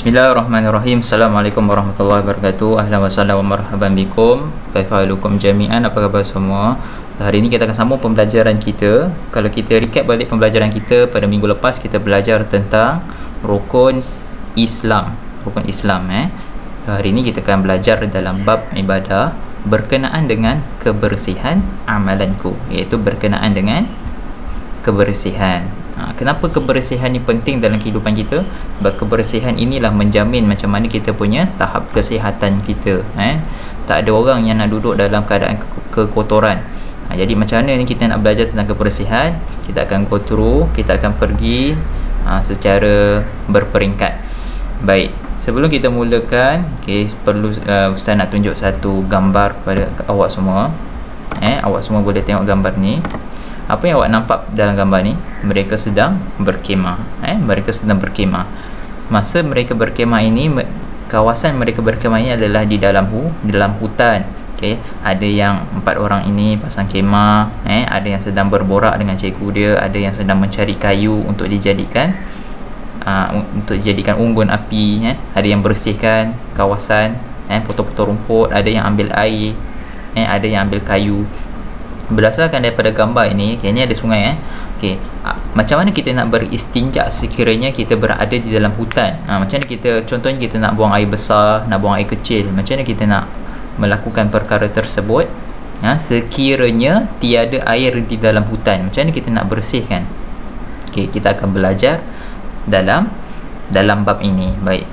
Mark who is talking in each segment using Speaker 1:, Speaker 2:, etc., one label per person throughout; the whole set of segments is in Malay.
Speaker 1: Bismillahirrahmanirrahim. Assalamualaikum warahmatullahi wabarakatuh. Ahlan wa sahlan wa marhaban bikum. Kaifa halukum jami'an? Apa khabar semua? Hari ini kita akan sambung pembelajaran kita. Kalau kita recap balik pembelajaran kita pada minggu lepas, kita belajar tentang rukun Islam. Rukun Islam So, hari ini kita akan belajar dalam bab ibadah berkenaan dengan kebersihan amalanku, iaitu berkenaan dengan kebersihan. Kenapa kebersihan ni penting dalam kehidupan kita? Sebab kebersihan inilah menjamin macam mana kita punya tahap kesihatan kita. Tak ada orang yang nak duduk dalam keadaan kekotoran. Jadi macam mana ni kita nak belajar tentang kebersihan? Kita akan go through, kita akan pergi secara berperingkat. Baik, sebelum kita mulakan, perlu Ustaz nak tunjuk satu gambar kepada awak semua. Awak semua boleh tengok gambar ni. Apa yang awak nampak dalam gambar ni? Mereka sedang berkemah. Mereka sedang berkemah. Masa mereka berkemah ini, kawasan mereka berkemah ini adalah di dalam hutan. Ada yang 4 orang ini pasang kemah. Ada yang sedang berborak dengan cikgu dia. Ada yang sedang mencari kayu untuk dijadikan unggun api. Ada yang bersihkan kawasan, potong-potong rumput. Ada yang ambil air. Ada yang ambil kayu. Berdasarkan daripada gambar ini, ni ada sungai. Macam mana kita nak beristinja sekiranya kita berada di dalam hutan? Macam mana kita, contohnya kita nak buang air besar, nak buang air kecil, macam mana kita nak melakukan perkara tersebut sekiranya tiada air di dalam hutan? Macam mana kita nak bersihkan? Kita akan belajar dalam bab ini. Baik,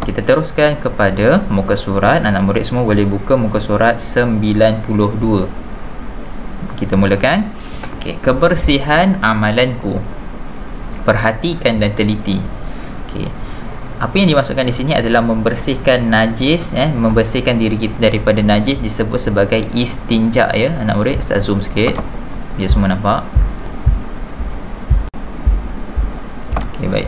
Speaker 1: kita teruskan kepada muka surat. Anak murid semua boleh buka muka surat 92. Kita mulakan. Kebersihan amalanku. Perhatikan dan teliti. Apa yang dimaksudkan di sini adalah membersihkan najis, membersihkan diri kita daripada najis disebut sebagai istinja. Anak murid, Ustaz zoom sikit biar semua nampak. Baik.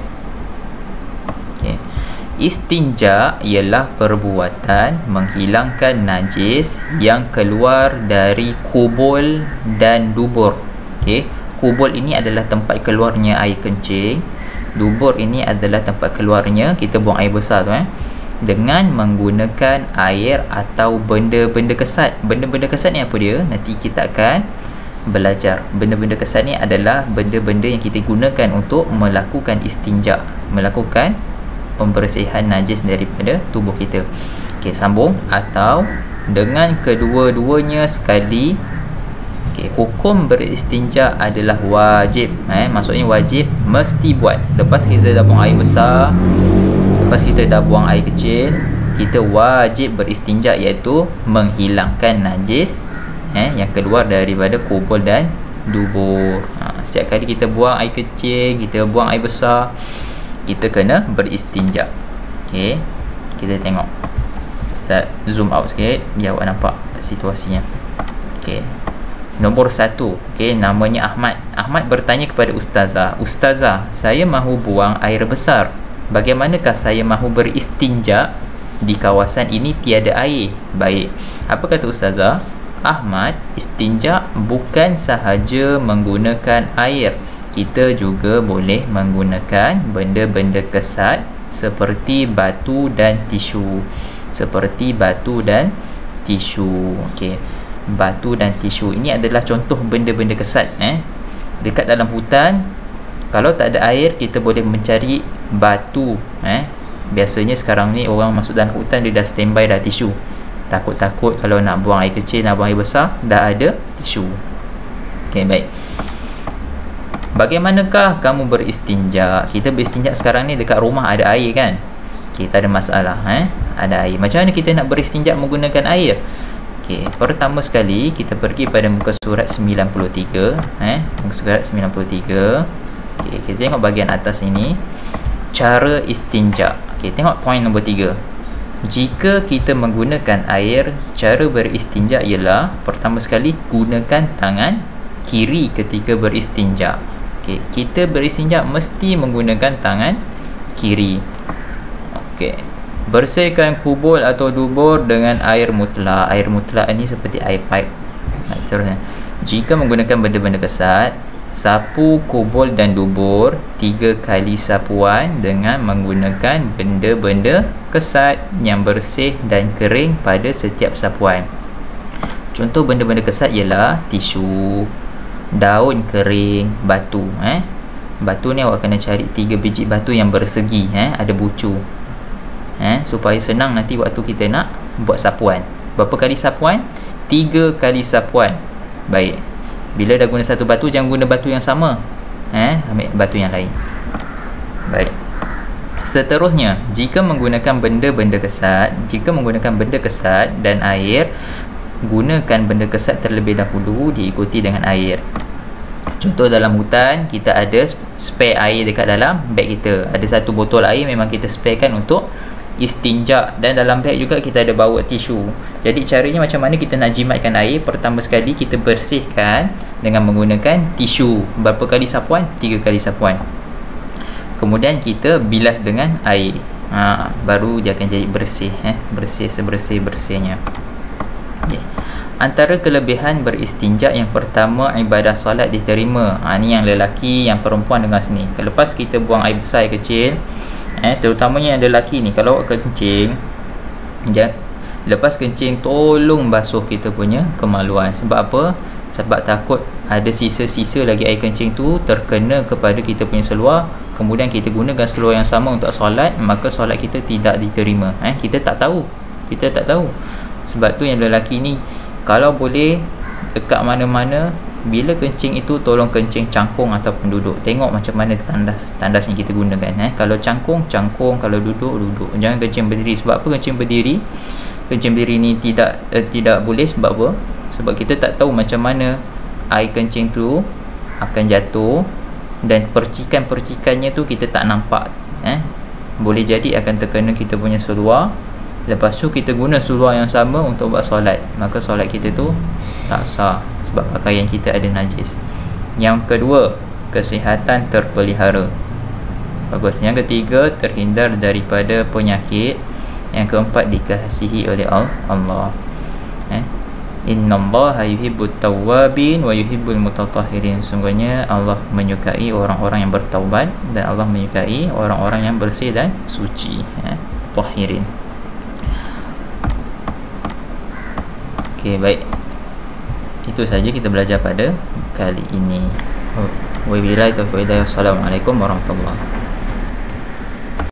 Speaker 1: Istinja ialah perbuatan menghilangkan najis yang keluar dari kubul dan dubur. Kubul ini adalah tempat keluarnya air kencing. Dubur ini adalah tempat keluarnya kita buang air besar tu, dengan menggunakan air atau benda-benda kesat. Benda-benda kesat ni apa dia? Nanti kita akan belajar. Benda-benda kesat ni adalah benda-benda yang kita gunakan untuk melakukan istinja, melakukan pembersihan najis daripada tubuh kita. Sambung. Atau dengan kedua-duanya sekali. Hukum beristinja adalah wajib. Maksudnya wajib, mesti buat. Lepas kita dah buang air besar, lepas kita dah buang air kecil, kita wajib beristinja, iaitu menghilangkan najis yang keluar daripada kubul dan dubur. Setiap kali kita buang air kecil, kita buang air besar, kita kena beristinja. Kita tengok. Ustaz zoom out sikit biar awak nampak situasinya. Nombor 1, namanya Ahmad. Ahmad bertanya kepada Ustazah, Ustazah, saya mahu buang air besar. Bagaimanakah saya mahu beristinja? Di kawasan ini tiada air. Baik, apa kata Ustazah? Ahmad, istinja bukan sahaja menggunakan air. Kita juga boleh menggunakan benda-benda kesat seperti batu dan tisu. Batu dan tisu ini adalah contoh benda-benda kesat. Dekat dalam hutan, kalau tak ada air, kita boleh mencari batu. Biasanya sekarang ni orang masuk dalam hutan, dia dah standby dah tisu. Takut-takut kalau nak buang air kecil, nak buang air besar, dah ada tisu. Baik. Bagaimanakah kamu beristinja? Kita beristinja sekarang ni dekat rumah ada air kan? Tak ada masalah. Ada air. Macam mana kita nak beristinja menggunakan air? Pertama sekali kita pergi pada muka surat 93. Muka surat 93. Kita tengok bahagian atas ini. Cara istinja. Tengok poin nombor 3. Jika kita menggunakan air, cara beristinja ialah pertama sekali gunakan tangan kiri ketika beristinja. Kita beristinja mesti menggunakan tangan kiri. Bersihkan kubul atau dubur dengan air mutlak. Air mutlak ni seperti air pipe. Terusnya, jika menggunakan benda-benda kesat, Sapu kubur dan dubur 3 kali sapuan dengan menggunakan benda-benda kesat yang bersih dan kering pada setiap sapuan. Contoh benda-benda kesat ialah tisu, daun kering, batu. Batu ni awak kena cari 3 biji batu yang bersegi, ada bucu, supaya senang nanti waktu kita nak buat sapuan. Berapa kali sapuan? 3 kali sapuan. Baik, bila dah guna satu batu, jangan guna batu yang sama, ambil batu yang lain. Baik, seterusnya, jika menggunakan benda-benda kesat dan air, gunakan benda kesat terlebih dahulu diikuti dengan air. Contoh dalam hutan, kita ada spare air dekat dalam beg kita. Ada satu botol air memang kita sparekan untuk istinja, dan dalam beg juga kita ada bawa tisu. Jadi caranya macam mana kita nak jimatkan air? Pertama sekali kita bersihkan dengan menggunakan tisu. Berapa kali sapuan? 3 kali sapuan. Kemudian kita bilas dengan air, baru dia akan jadi bersih, bersih sebersih-bersihnya. Okay. Antara kelebihan beristinja, yang pertama, ibadah solat diterima. Ni yang lelaki, yang perempuan dengar sini. Lepas kita buang air besar, air kecil, terutamanya yang lelaki ni, kalau awak kencing, lepas kencing tolong basuh kita punya kemaluan. Sebab apa? Sebab takut ada sisa-sisa lagi air kencing tu terkena kepada kita punya seluar, kemudian kita gunakan seluar yang sama untuk solat, maka solat kita tidak diterima. Kita tak tahu. Sebab tu yang lelaki ni, kalau boleh dekat mana-mana, bila kencing itu tolong kencing cangkung ataupun duduk. Tengok macam mana tandas yang kita gunakan. Kalau cangkung, kalau duduk. Jangan kencing berdiri. Sebab apa kencing berdiri? Kencing berdiri ni tidak boleh. Sebab apa? Sebab kita tak tahu macam mana air kencing tu akan jatuh, dan percikan-percikannya tu kita tak nampak. Boleh jadi akan terkena kita punya seluar. Lepas tu kita guna seluar yang sama untuk buat solat, maka solat kita tu tak sah sebab pakaian kita ada najis. Yang kedua, kesihatan terpelihara. Bagus. Yang ketiga, terhindar daripada penyakit. Yang keempat, dikasihi oleh Allah. Innallaha yuhibbut tawwabin wa yuhibbul mutatahhirin. Sungguhnya Allah menyukai orang-orang yang bertaubat, dan Allah menyukai orang-orang yang bersih dan suci. Tahirin. Okey, baik. Itu saja kita belajar pada kali ini. Wabillahi taufiq. Assalamualaikum warahmatullahi wabarakatuh.